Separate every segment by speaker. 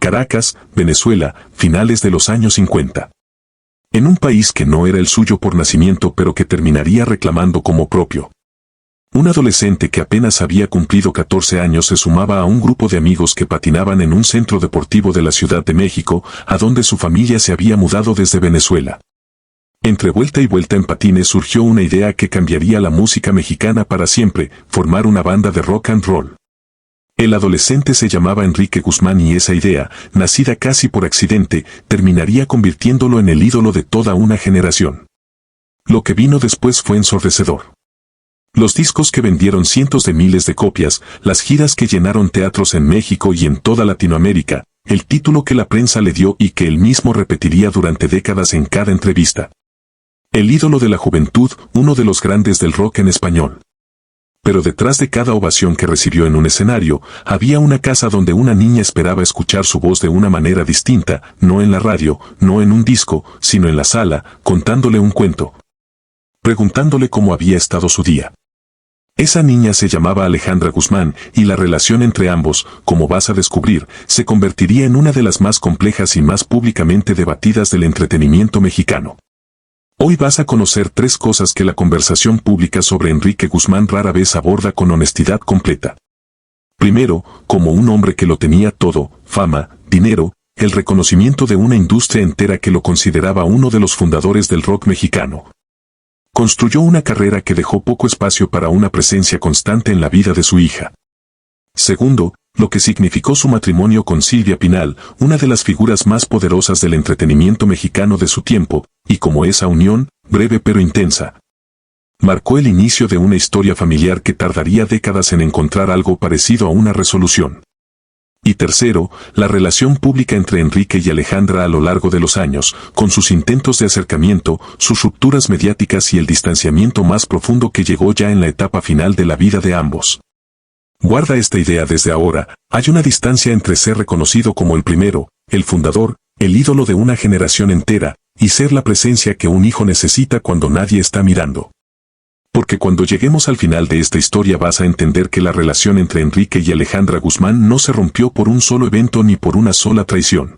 Speaker 1: Caracas, Venezuela, finales de los años 50. En un país que no era el suyo por nacimiento pero que terminaría reclamando como propio. Un adolescente que apenas había cumplido 14 años se sumaba a un grupo de amigos que patinaban en un centro deportivo de la Ciudad de México, a donde su familia se había mudado desde Venezuela. Entre vuelta y vuelta en patines surgió una idea que cambiaría la música mexicana para siempre: formar una banda de rock and roll. El adolescente se llamaba Enrique Guzmán y esa idea, nacida casi por accidente, terminaría convirtiéndolo en el ídolo de toda una generación. Lo que vino después fue ensordecedor. Los discos que vendieron cientos de miles de copias, las giras que llenaron teatros en México y en toda Latinoamérica, el título que la prensa le dio y que él mismo repetiría durante décadas en cada entrevista. El ídolo de la juventud, uno de los grandes del rock en español. Pero detrás de cada ovación que recibió en un escenario, había una casa donde una niña esperaba escuchar su voz de una manera distinta, no en la radio, no en un disco, sino en la sala, contándole un cuento. Preguntándole cómo había estado su día. Esa niña se llamaba Alejandra Guzmán, y la relación entre ambos, como vas a descubrir, se convertiría en una de las más complejas y más públicamente debatidas del entretenimiento mexicano. Hoy vas a conocer 3 cosas que la conversación pública sobre Enrique Guzmán rara vez aborda con honestidad completa. Primero, como un hombre que lo tenía todo: fama, dinero, el reconocimiento de una industria entera que lo consideraba uno de los fundadores del rock mexicano. Construyó una carrera que dejó poco espacio para una presencia constante en la vida de su hija. Segundo, lo que significó su matrimonio con Silvia Pinal, una de las figuras más poderosas del entretenimiento mexicano de su tiempo, y como esa unión, breve pero intensa, marcó el inicio de una historia familiar que tardaría décadas en encontrar algo parecido a una resolución. Y tercero, la relación pública entre Enrique y Alejandra a lo largo de los años, con sus intentos de acercamiento, sus rupturas mediáticas y el distanciamiento más profundo que llegó ya en la etapa final de la vida de ambos. Guarda esta idea desde ahora: hay una distancia entre ser reconocido como el primero, el fundador, el ídolo de una generación entera, y ser la presencia que un hijo necesita cuando nadie está mirando. Porque cuando lleguemos al final de esta historia vas a entender que la relación entre Enrique y Alejandra Guzmán no se rompió por un solo evento ni por una sola traición.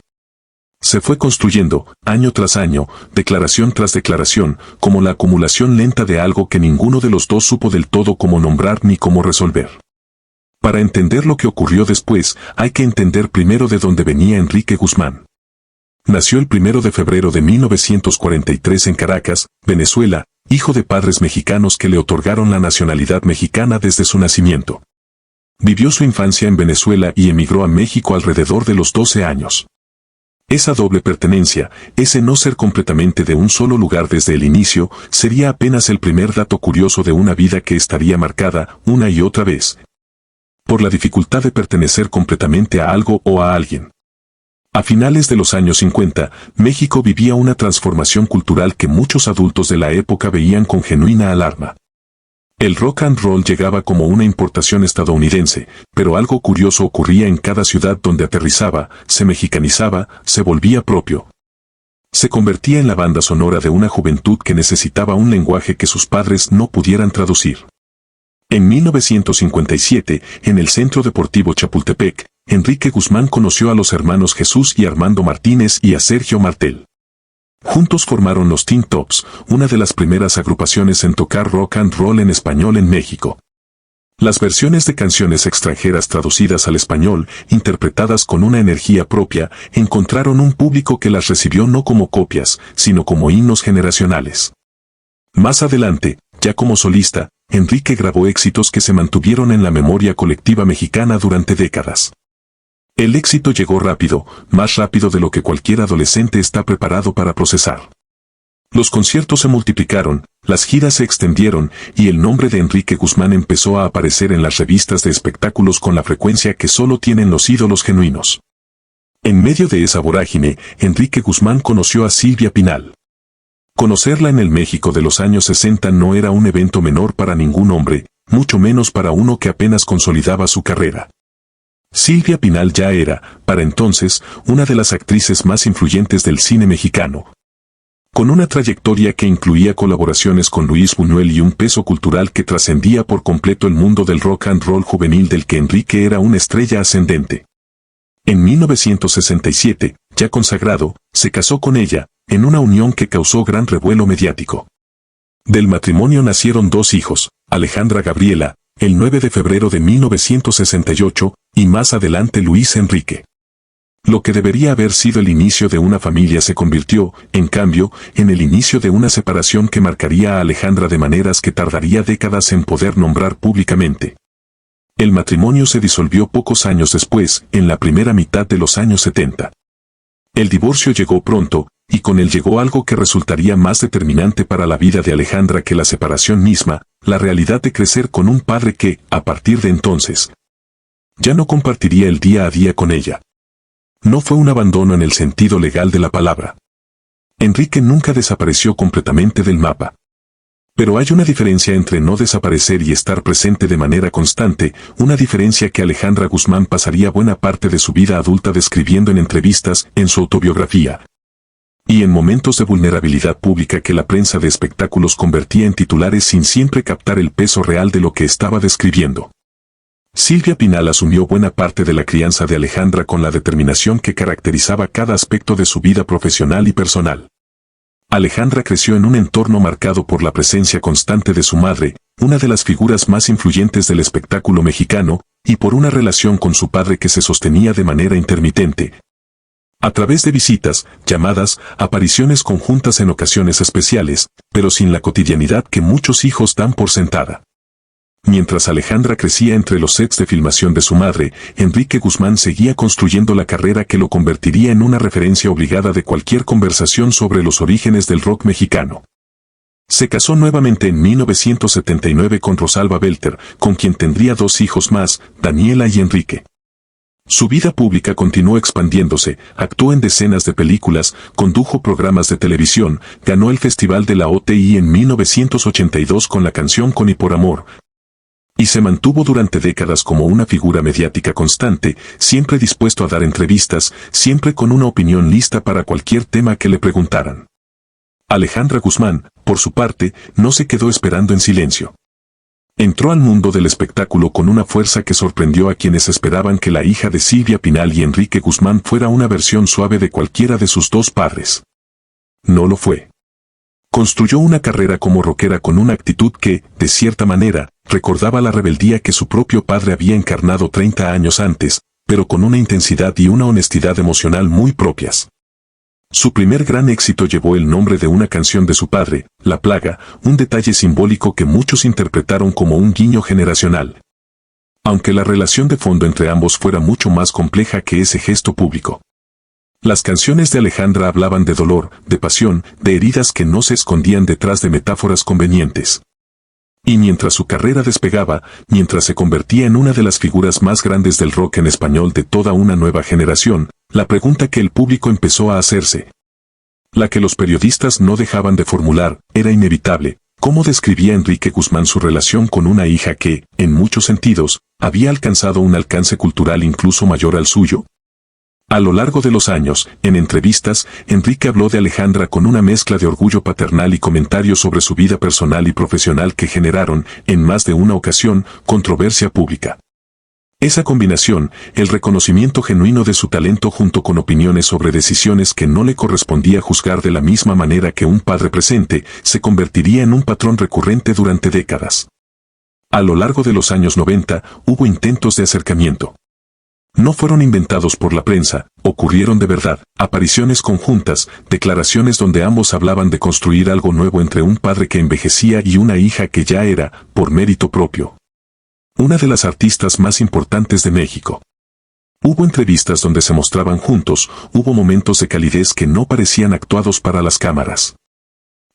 Speaker 1: Se fue construyendo, año tras año, declaración tras declaración, como la acumulación lenta de algo que ninguno de los dos supo del todo cómo nombrar ni cómo resolver. Para entender lo que ocurrió después, hay que entender primero de dónde venía Enrique Guzmán. Nació el 1 de febrero de 1943 en Caracas, Venezuela, hijo de padres mexicanos que le otorgaron la nacionalidad mexicana desde su nacimiento. Vivió su infancia en Venezuela y emigró a México alrededor de los 12 años. Esa doble pertenencia, ese no ser completamente de un solo lugar desde el inicio, sería apenas el primer dato curioso de una vida que estaría marcada, una y otra vez, por la dificultad de pertenecer completamente a algo o a alguien. A finales de los años 50, México vivía una transformación cultural que muchos adultos de la época veían con genuina alarma. El rock and roll llegaba como una importación estadounidense, pero algo curioso ocurría en cada ciudad donde aterrizaba: se mexicanizaba, se volvía propio. Se convertía en la banda sonora de una juventud que necesitaba un lenguaje que sus padres no pudieran traducir. En 1957, en el Centro Deportivo Chapultepec, Enrique Guzmán conoció a los hermanos Jesús y Armando Martínez y a Sergio Martel. Juntos formaron los Teen Tops, una de las primeras agrupaciones en tocar rock and roll en español en México. Las versiones de canciones extranjeras traducidas al español, interpretadas con una energía propia, encontraron un público que las recibió no como copias, sino como himnos generacionales. Más adelante, ya como solista, Enrique grabó éxitos que se mantuvieron en la memoria colectiva mexicana durante décadas. El éxito llegó rápido, más rápido de lo que cualquier adolescente está preparado para procesar. Los conciertos se multiplicaron, las giras se extendieron, y el nombre de Enrique Guzmán empezó a aparecer en las revistas de espectáculos con la frecuencia que solo tienen los ídolos genuinos. En medio de esa vorágine, Enrique Guzmán conoció a Silvia Pinal. Conocerla en el México de los años 60 no era un evento menor para ningún hombre, mucho menos para uno que apenas consolidaba su carrera. Silvia Pinal ya era, para entonces, una de las actrices más influyentes del cine mexicano. Con una trayectoria que incluía colaboraciones con Luis Buñuel y un peso cultural que trascendía por completo el mundo del rock and roll juvenil del que Enrique era una estrella ascendente. En 1967, ya consagrado, se casó con ella, en una unión que causó gran revuelo mediático. Del matrimonio nacieron 2 hijos, Alejandra Gabriela, el 9 de febrero de 1968, y más adelante Luis Enrique. Lo que debería haber sido el inicio de una familia se convirtió, en cambio, en el inicio de una separación que marcaría a Alejandra de maneras que tardaría décadas en poder nombrar públicamente. El matrimonio se disolvió pocos años después, en la primera mitad de los años 70. El divorcio llegó pronto, y con él llegó algo que resultaría más determinante para la vida de Alejandra que la separación misma, la realidad de crecer con un padre que, a partir de entonces, ya no compartiría el día a día con ella. No fue un abandono en el sentido legal de la palabra. Enrique nunca desapareció completamente del mapa. Pero hay una diferencia entre no desaparecer y estar presente de manera constante, una diferencia que Alejandra Guzmán pasaría buena parte de su vida adulta describiendo en entrevistas, en su autobiografía, y en momentos de vulnerabilidad pública que la prensa de espectáculos convertía en titulares sin siempre captar el peso real de lo que estaba describiendo. Silvia Pinal asumió buena parte de la crianza de Alejandra con la determinación que caracterizaba cada aspecto de su vida profesional y personal. Alejandra creció en un entorno marcado por la presencia constante de su madre, una de las figuras más influyentes del espectáculo mexicano, y por una relación con su padre que se sostenía de manera intermitente, a través de visitas, llamadas, apariciones conjuntas en ocasiones especiales, pero sin la cotidianidad que muchos hijos dan por sentada. Mientras Alejandra crecía entre los sets de filmación de su madre, Enrique Guzmán seguía construyendo la carrera que lo convertiría en una referencia obligada de cualquier conversación sobre los orígenes del rock mexicano. Se casó nuevamente en 1979 con Rosalba Belter, con quien tendría 2 hijos más, Daniela y Enrique. Su vida pública continuó expandiéndose, actuó en decenas de películas, condujo programas de televisión, ganó el Festival de la OTI en 1982 con la canción Con y por amor, y se mantuvo durante décadas como una figura mediática constante, siempre dispuesto a dar entrevistas, siempre con una opinión lista para cualquier tema que le preguntaran. Alejandra Guzmán, por su parte, no se quedó esperando en silencio. Entró al mundo del espectáculo con una fuerza que sorprendió a quienes esperaban que la hija de Silvia Pinal y Enrique Guzmán fuera una versión suave de cualquiera de sus 2 padres. No lo fue. Construyó una carrera como rockera con una actitud que, de cierta manera, recordaba la rebeldía que su propio padre había encarnado 30 años antes, pero con una intensidad y una honestidad emocional muy propias. Su primer gran éxito llevó el nombre de una canción de su padre, La Plaga, un detalle simbólico que muchos interpretaron como un guiño generacional. Aunque la relación de fondo entre ambos fuera mucho más compleja que ese gesto público. Las canciones de Alejandra hablaban de dolor, de pasión, de heridas que no se escondían detrás de metáforas convenientes. Y mientras su carrera despegaba, mientras se convertía en una de las figuras más grandes del rock en español de toda una nueva generación, la pregunta que el público empezó a hacerse, la que los periodistas no dejaban de formular, era inevitable. ¿Cómo describía Enrique Guzmán su relación con una hija que, en muchos sentidos, había alcanzado un alcance cultural incluso mayor al suyo? A lo largo de los años, en entrevistas, Enrique habló de Alejandra con una mezcla de orgullo paternal y comentarios sobre su vida personal y profesional que generaron, en más de una ocasión, controversia pública. Esa combinación, el reconocimiento genuino de su talento junto con opiniones sobre decisiones que no le correspondía juzgar de la misma manera que un padre presente, se convertiría en un patrón recurrente durante décadas. A lo largo de los años 90, hubo intentos de acercamiento. No fueron inventados por la prensa, ocurrieron de verdad, apariciones conjuntas, declaraciones donde ambos hablaban de construir algo nuevo entre un padre que envejecía y una hija que ya era, por mérito propio, una de las artistas más importantes de México. Hubo entrevistas donde se mostraban juntos, hubo momentos de calidez que no parecían actuados para las cámaras.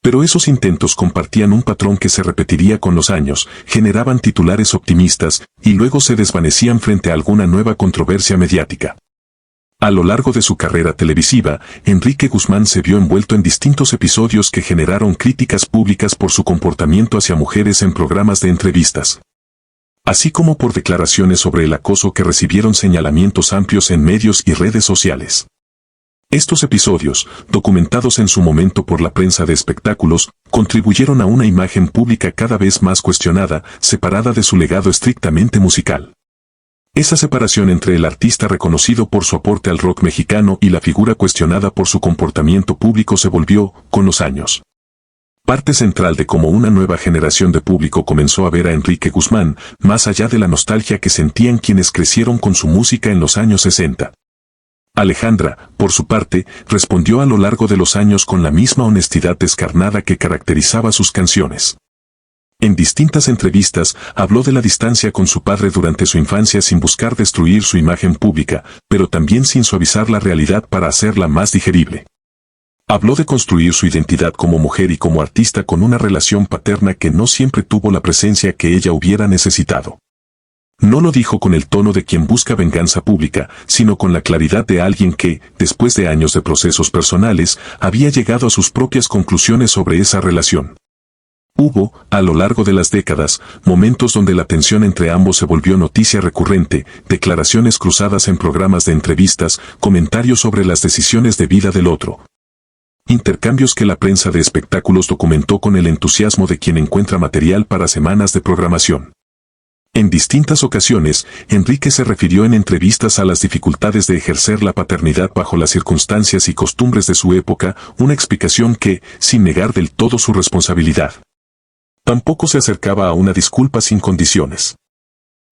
Speaker 1: Pero esos intentos compartían un patrón que se repetiría con los años, generaban titulares optimistas, y luego se desvanecían frente a alguna nueva controversia mediática. A lo largo de su carrera televisiva, Enrique Guzmán se vio envuelto en distintos episodios que generaron críticas públicas por su comportamiento hacia mujeres en programas de entrevistas, así como por declaraciones sobre el acoso que recibieron señalamientos amplios en medios y redes sociales. Estos episodios, documentados en su momento por la prensa de espectáculos, contribuyeron a una imagen pública cada vez más cuestionada, separada de su legado estrictamente musical. Esa separación entre el artista reconocido por su aporte al rock mexicano y la figura cuestionada por su comportamiento público se volvió, con los años, parte central de cómo una nueva generación de público comenzó a ver a Enrique Guzmán, más allá de la nostalgia que sentían quienes crecieron con su música en los años 60. Alejandra, por su parte, respondió a lo largo de los años con la misma honestidad descarnada que caracterizaba sus canciones. En distintas entrevistas, habló de la distancia con su padre durante su infancia sin buscar destruir su imagen pública, pero también sin suavizar la realidad para hacerla más digerible. Habló de construir su identidad como mujer y como artista con una relación paterna que no siempre tuvo la presencia que ella hubiera necesitado. No lo dijo con el tono de quien busca venganza pública, sino con la claridad de alguien que, después de años de procesos personales, había llegado a sus propias conclusiones sobre esa relación. Hubo, a lo largo de las décadas, momentos donde la tensión entre ambos se volvió noticia recurrente, declaraciones cruzadas en programas de entrevistas, comentarios sobre las decisiones de vida del otro. Intercambios que la prensa de espectáculos documentó con el entusiasmo de quien encuentra material para semanas de programación. En distintas ocasiones, Enrique se refirió en entrevistas a las dificultades de ejercer la paternidad bajo las circunstancias y costumbres de su época, una explicación que, sin negar del todo su responsabilidad, tampoco se acercaba a una disculpa sin condiciones.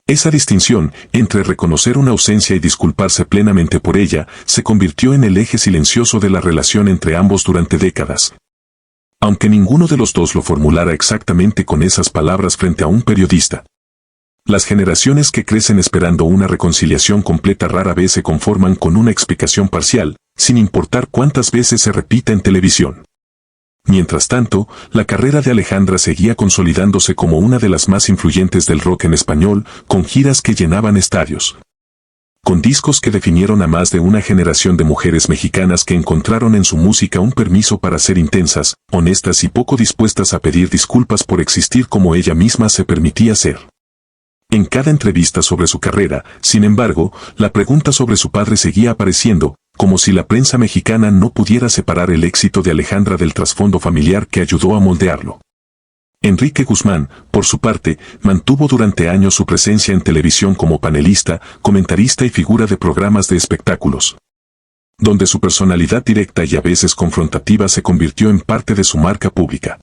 Speaker 1: Esa distinción, entre reconocer una ausencia y disculparse plenamente por ella, se convirtió en el eje silencioso de la relación entre ambos durante décadas. Aunque ninguno de los dos lo formulara exactamente con esas palabras frente a un periodista. Las generaciones que crecen esperando una reconciliación completa rara vez se conforman con una explicación parcial, sin importar cuántas veces se repita en televisión. Mientras tanto, la carrera de Alejandra seguía consolidándose como una de las más influyentes del rock en español, con giras que llenaban estadios. Con discos que definieron a más de una generación de mujeres mexicanas que encontraron en su música un permiso para ser intensas, honestas y poco dispuestas a pedir disculpas por existir como ella misma se permitía ser. En cada entrevista sobre su carrera, sin embargo, la pregunta sobre su padre seguía apareciendo, como si la prensa mexicana no pudiera separar el éxito de Alejandra del trasfondo familiar que ayudó a moldearlo. Enrique Guzmán, por su parte, mantuvo durante años su presencia en televisión como panelista, comentarista y figura de programas de espectáculos, donde su personalidad directa y a veces confrontativa se convirtió en parte de su marca pública.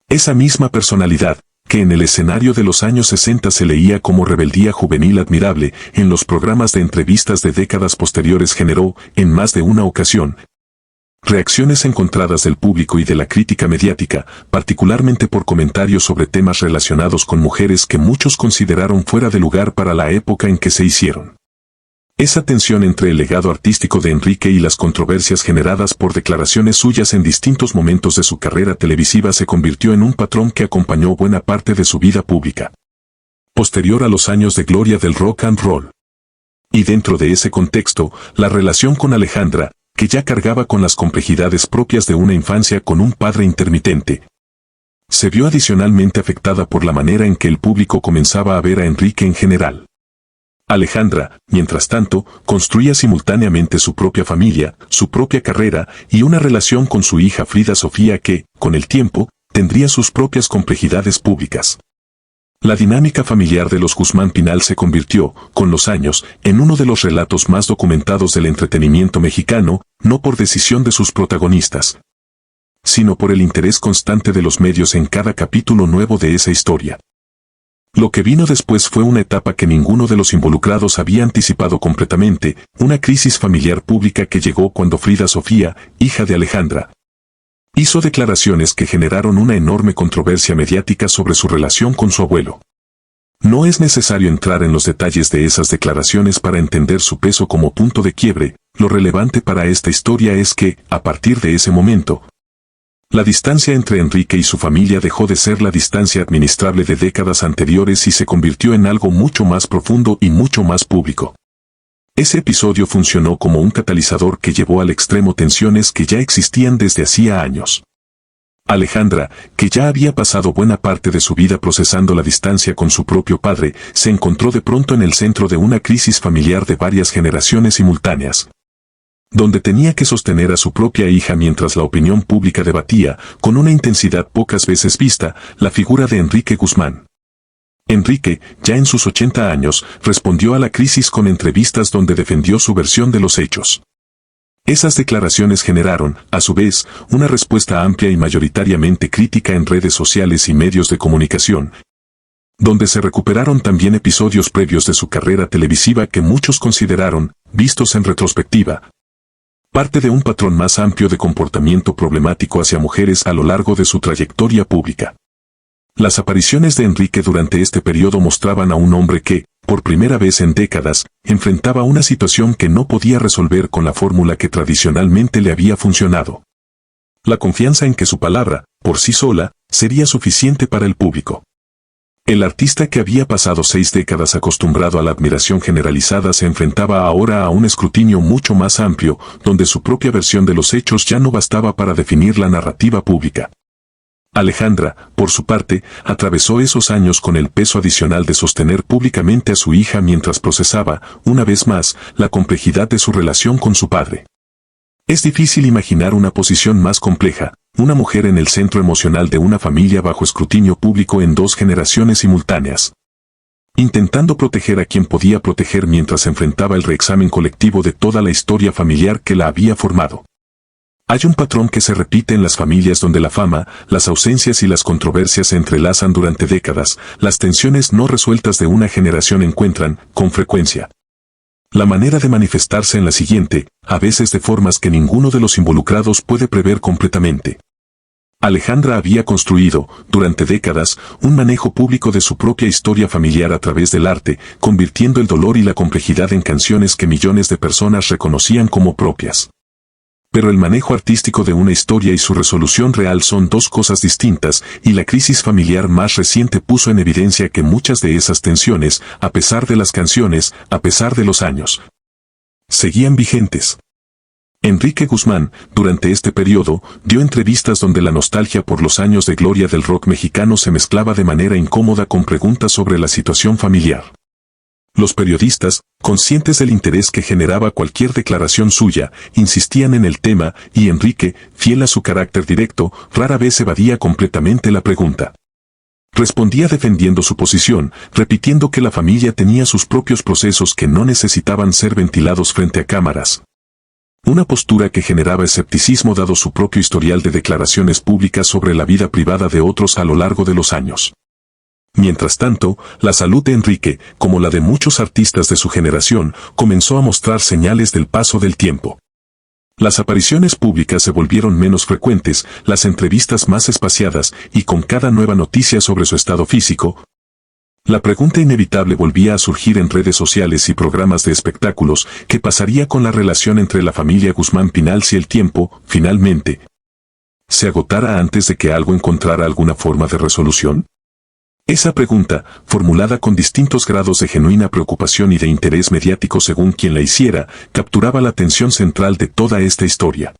Speaker 1: Esa misma personalidad, que en el escenario de los años 60 se leía como rebeldía juvenil admirable, en los programas de entrevistas de décadas posteriores generó, en más de una ocasión, reacciones encontradas del público y de la crítica mediática, particularmente por comentarios sobre temas relacionados con mujeres que muchos consideraron fuera de lugar para la época en que se hicieron. Esa tensión entre el legado artístico de Enrique y las controversias generadas por declaraciones suyas en distintos momentos de su carrera televisiva se convirtió en un patrón que acompañó buena parte de su vida pública, posterior a los años de gloria del rock and roll. Y dentro de ese contexto, la relación con Alejandra, que ya cargaba con las complejidades propias de una infancia con un padre intermitente, se vio adicionalmente afectada por la manera en que el público comenzaba a ver a Enrique en general. Alejandra, mientras tanto, construía simultáneamente su propia familia, su propia carrera y una relación con su hija Frida Sofía que, con el tiempo, tendría sus propias complejidades públicas. La dinámica familiar de los Guzmán Pinal se convirtió, con los años, en uno de los relatos más documentados del entretenimiento mexicano, no por decisión de sus protagonistas, sino por el interés constante de los medios en cada capítulo nuevo de esa historia. Lo que vino después fue una etapa que ninguno de los involucrados había anticipado completamente, una crisis familiar pública que llegó cuando Frida Sofía, hija de Alejandra, hizo declaraciones que generaron una enorme controversia mediática sobre su relación con su abuelo. No es necesario entrar en los detalles de esas declaraciones para entender su peso como punto de quiebre, lo relevante para esta historia es que, a partir de ese momento, la distancia entre Enrique y su familia dejó de ser la distancia administrable de décadas anteriores y se convirtió en algo mucho más profundo y mucho más público. Ese episodio funcionó como un catalizador que llevó al extremo tensiones que ya existían desde hacía años. Alejandra, que ya había pasado buena parte de su vida procesando la distancia con su propio padre, se encontró de pronto en el centro de una crisis familiar de varias generaciones simultáneas, donde tenía que sostener a su propia hija mientras la opinión pública debatía, con una intensidad pocas veces vista, la figura de Enrique Guzmán. Enrique, ya en sus 80 años, respondió a la crisis con entrevistas donde defendió su versión de los hechos. Esas declaraciones generaron, a su vez, una respuesta amplia y mayoritariamente crítica en redes sociales y medios de comunicación, donde se recuperaron también episodios previos de su carrera televisiva que muchos consideraron, vistos en retrospectiva, parte de un patrón más amplio de comportamiento problemático hacia mujeres a lo largo de su trayectoria pública. Las apariciones de Enrique durante este periodo mostraban a un hombre que, por primera vez en décadas, enfrentaba una situación que no podía resolver con la fórmula que tradicionalmente le había funcionado. La confianza en que su palabra, por sí sola, sería suficiente para el público. El artista que había pasado 6 décadas acostumbrado a la admiración generalizada se enfrentaba ahora a un escrutinio mucho más amplio, donde su propia versión de los hechos ya no bastaba para definir la narrativa pública. Alejandra, por su parte, atravesó esos años con el peso adicional de sostener públicamente a su hija mientras procesaba, una vez más, la complejidad de su relación con su padre. Es difícil imaginar una posición más compleja, una mujer en el centro emocional de una familia bajo escrutinio público en 2 generaciones simultáneas, intentando proteger a quien podía proteger mientras enfrentaba el reexamen colectivo de toda la historia familiar que la había formado. Hay un patrón que se repite en las familias donde la fama, las ausencias y las controversias se entrelazan durante décadas. Las tensiones no resueltas de una generación encuentran, con frecuencia, la manera de manifestarse en la siguiente, a veces de formas que ninguno de los involucrados puede prever completamente. Alejandra había construido, durante décadas, un manejo público de su propia historia familiar a través del arte, convirtiendo el dolor y la complejidad en canciones que millones de personas reconocían como propias. Pero el manejo artístico de una historia y su resolución real son 2 cosas distintas, y la crisis familiar más reciente puso en evidencia que muchas de esas tensiones, a pesar de las canciones, a pesar de los años, seguían vigentes. Enrique Guzmán, durante este periodo, dio entrevistas donde la nostalgia por los años de gloria del rock mexicano se mezclaba de manera incómoda con preguntas sobre la situación familiar. Los periodistas, conscientes del interés que generaba cualquier declaración suya, insistían en el tema, y Enrique, fiel a su carácter directo, rara vez evadía completamente la pregunta. Respondía defendiendo su posición, repitiendo que la familia tenía sus propios procesos que no necesitaban ser ventilados frente a cámaras. Una postura que generaba escepticismo dado su propio historial de declaraciones públicas sobre la vida privada de otros a lo largo de los años. Mientras tanto, la salud de Enrique, como la de muchos artistas de su generación, comenzó a mostrar señales del paso del tiempo. Las apariciones públicas se volvieron menos frecuentes, las entrevistas más espaciadas, y con cada nueva noticia sobre su estado físico, la pregunta inevitable volvía a surgir en redes sociales y programas de espectáculos: ¿qué pasaría con la relación entre la familia Guzmán Pinal si el tiempo, finalmente, se agotara antes de que algo encontrara alguna forma de resolución? Esa pregunta, formulada con distintos grados de genuina preocupación y de interés mediático según quien la hiciera, capturaba la atención central de toda esta historia.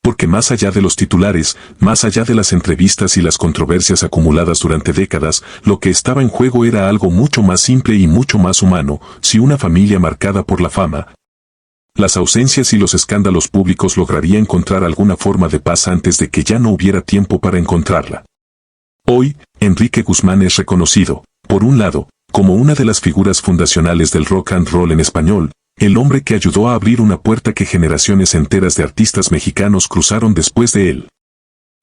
Speaker 1: Porque más allá de los titulares, más allá de las entrevistas y las controversias acumuladas durante décadas, lo que estaba en juego era algo mucho más simple y mucho más humano: si una familia marcada por la fama, las ausencias y los escándalos públicos lograría encontrar alguna forma de paz antes de que ya no hubiera tiempo para encontrarla. Hoy, Enrique Guzmán es reconocido, por un lado, como una de las figuras fundacionales del rock and roll en español, el hombre que ayudó a abrir una puerta que generaciones enteras de artistas mexicanos cruzaron después de él.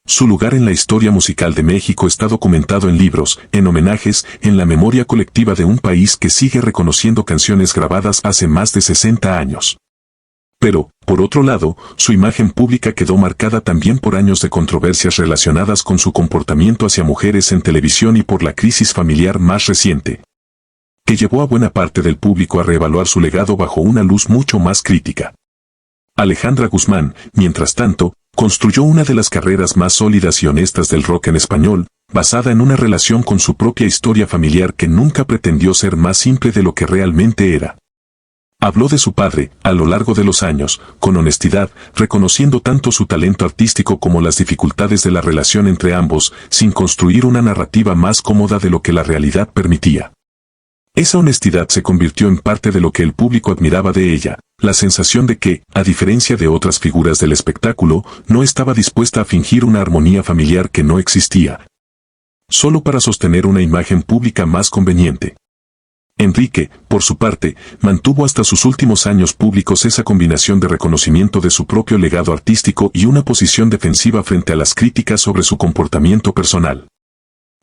Speaker 1: Su lugar en la historia musical de México está documentado en libros, en homenajes, en la memoria colectiva de un país que sigue reconociendo canciones grabadas hace más de 60 años. Pero, por otro lado, su imagen pública quedó marcada también por años de controversias relacionadas con su comportamiento hacia mujeres en televisión y por la crisis familiar más reciente, que llevó a buena parte del público a reevaluar su legado bajo una luz mucho más crítica. Alejandra Guzmán, mientras tanto, construyó una de las carreras más sólidas y honestas del rock en español, basada en una relación con su propia historia familiar que nunca pretendió ser más simple de lo que realmente era. Habló de su padre, a lo largo de los años, con honestidad, reconociendo tanto su talento artístico como las dificultades de la relación entre ambos, sin construir una narrativa más cómoda de lo que la realidad permitía. Esa honestidad se convirtió en parte de lo que el público admiraba de ella, la sensación de que, a diferencia de otras figuras del espectáculo, no estaba dispuesta a fingir una armonía familiar que no existía. solo para sostener una imagen pública más conveniente. Enrique, por su parte, mantuvo hasta sus últimos años públicos esa combinación de reconocimiento de su propio legado artístico y una posición defensiva frente a las críticas sobre su comportamiento personal.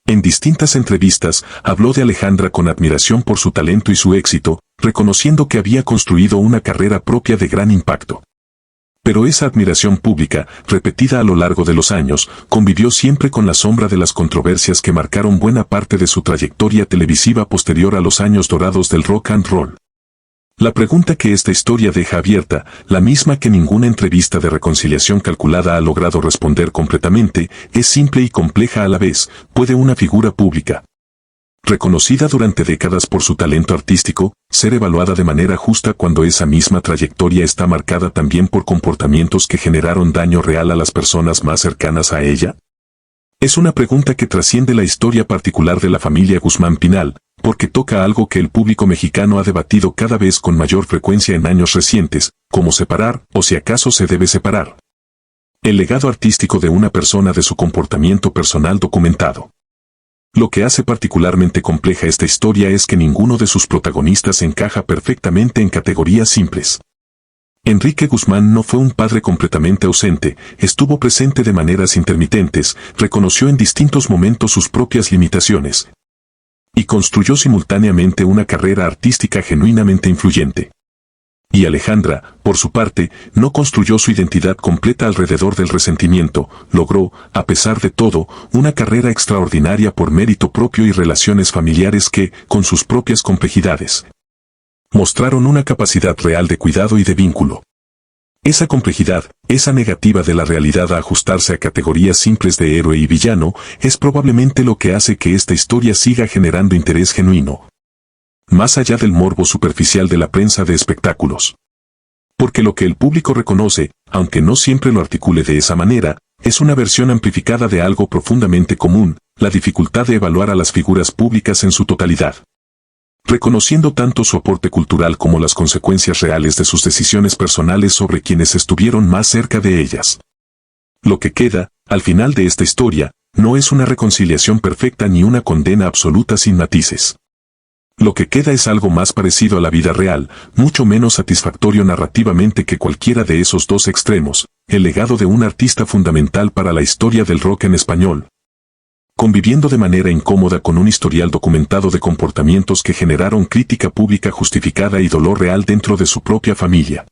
Speaker 1: En distintas entrevistas, habló de Alejandra con admiración por su talento y su éxito, reconociendo que había construido una carrera propia de gran impacto. Pero esa admiración pública, repetida a lo largo de los años, convivió siempre con la sombra de las controversias que marcaron buena parte de su trayectoria televisiva posterior a los años dorados del rock and roll. La pregunta que esta historia deja abierta, la misma que ninguna entrevista de reconciliación calculada ha logrado responder completamente, es simple y compleja a la vez: ¿puede una figura pública, reconocida durante décadas por su talento artístico, ser evaluada de manera justa cuando esa misma trayectoria está marcada también por comportamientos que generaron daño real a las personas más cercanas a ella? Es una pregunta que trasciende la historia particular de la familia Guzmán Pinal, porque toca algo que el público mexicano ha debatido cada vez con mayor frecuencia en años recientes: cómo separar, o si acaso se debe separar, el legado artístico de una persona de su comportamiento personal documentado. Lo que hace particularmente compleja esta historia es que ninguno de sus protagonistas encaja perfectamente en categorías simples. Enrique Guzmán no fue un padre completamente ausente, estuvo presente de maneras intermitentes, reconoció en distintos momentos sus propias limitaciones y construyó simultáneamente una carrera artística genuinamente influyente. Y Alejandra, por su parte, no construyó su identidad completa alrededor del resentimiento, logró, a pesar de todo, una carrera extraordinaria por mérito propio y relaciones familiares que, con sus propias complejidades, mostraron una capacidad real de cuidado y de vínculo. Esa complejidad, esa negativa de la realidad a ajustarse a categorías simples de héroe y villano, es probablemente lo que hace que esta historia siga generando interés genuino, más allá del morbo superficial de la prensa de espectáculos. Porque lo que el público reconoce, aunque no siempre lo articule de esa manera, es una versión amplificada de algo profundamente común: la dificultad de evaluar a las figuras públicas en su totalidad, reconociendo tanto su aporte cultural como las consecuencias reales de sus decisiones personales sobre quienes estuvieron más cerca de ellas. Lo que queda, al final de esta historia, no es una reconciliación perfecta ni una condena absoluta sin matices. Lo que queda es algo más parecido a la vida real, mucho menos satisfactorio narrativamente que cualquiera de esos dos extremos: el legado de un artista fundamental para la historia del rock en español, conviviendo de manera incómoda con un historial documentado de comportamientos que generaron crítica pública justificada y dolor real dentro de su propia familia.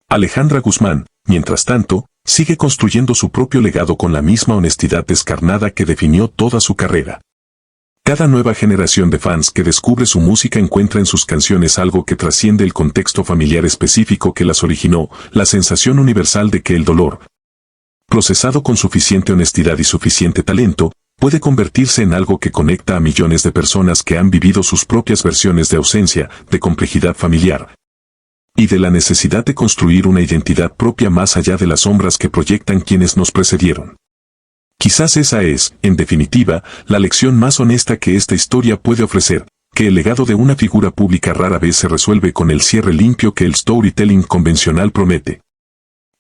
Speaker 1: Alejandra Guzmán, mientras tanto, sigue construyendo su propio legado con la misma honestidad descarnada que definió toda su carrera. Cada nueva generación de fans que descubre su música encuentra en sus canciones algo que trasciende el contexto familiar específico que las originó: la sensación universal de que el dolor, procesado con suficiente honestidad y suficiente talento, puede convertirse en algo que conecta a millones de personas que han vivido sus propias versiones de ausencia, de complejidad familiar, y de la necesidad de construir una identidad propia más allá de las sombras que proyectan quienes nos precedieron. Quizás esa es, en definitiva, la lección más honesta que esta historia puede ofrecer: que el legado de una figura pública rara vez se resuelve con el cierre limpio que el storytelling convencional promete.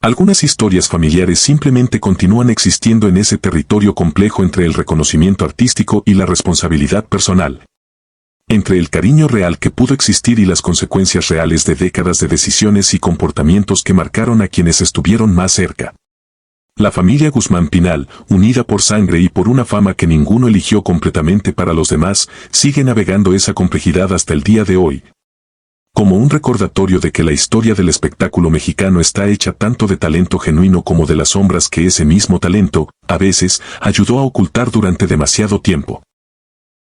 Speaker 1: Algunas historias familiares simplemente continúan existiendo en ese territorio complejo entre el reconocimiento artístico y la responsabilidad personal, entre el cariño real que pudo existir y las consecuencias reales de décadas de decisiones y comportamientos que marcaron a quienes estuvieron más cerca. La familia Guzmán Pinal, unida por sangre y por una fama que ninguno eligió completamente para los demás, sigue navegando esa complejidad hasta el día de hoy, como un recordatorio de que la historia del espectáculo mexicano está hecha tanto de talento genuino como de las sombras que ese mismo talento, a veces, ayudó a ocultar durante demasiado tiempo.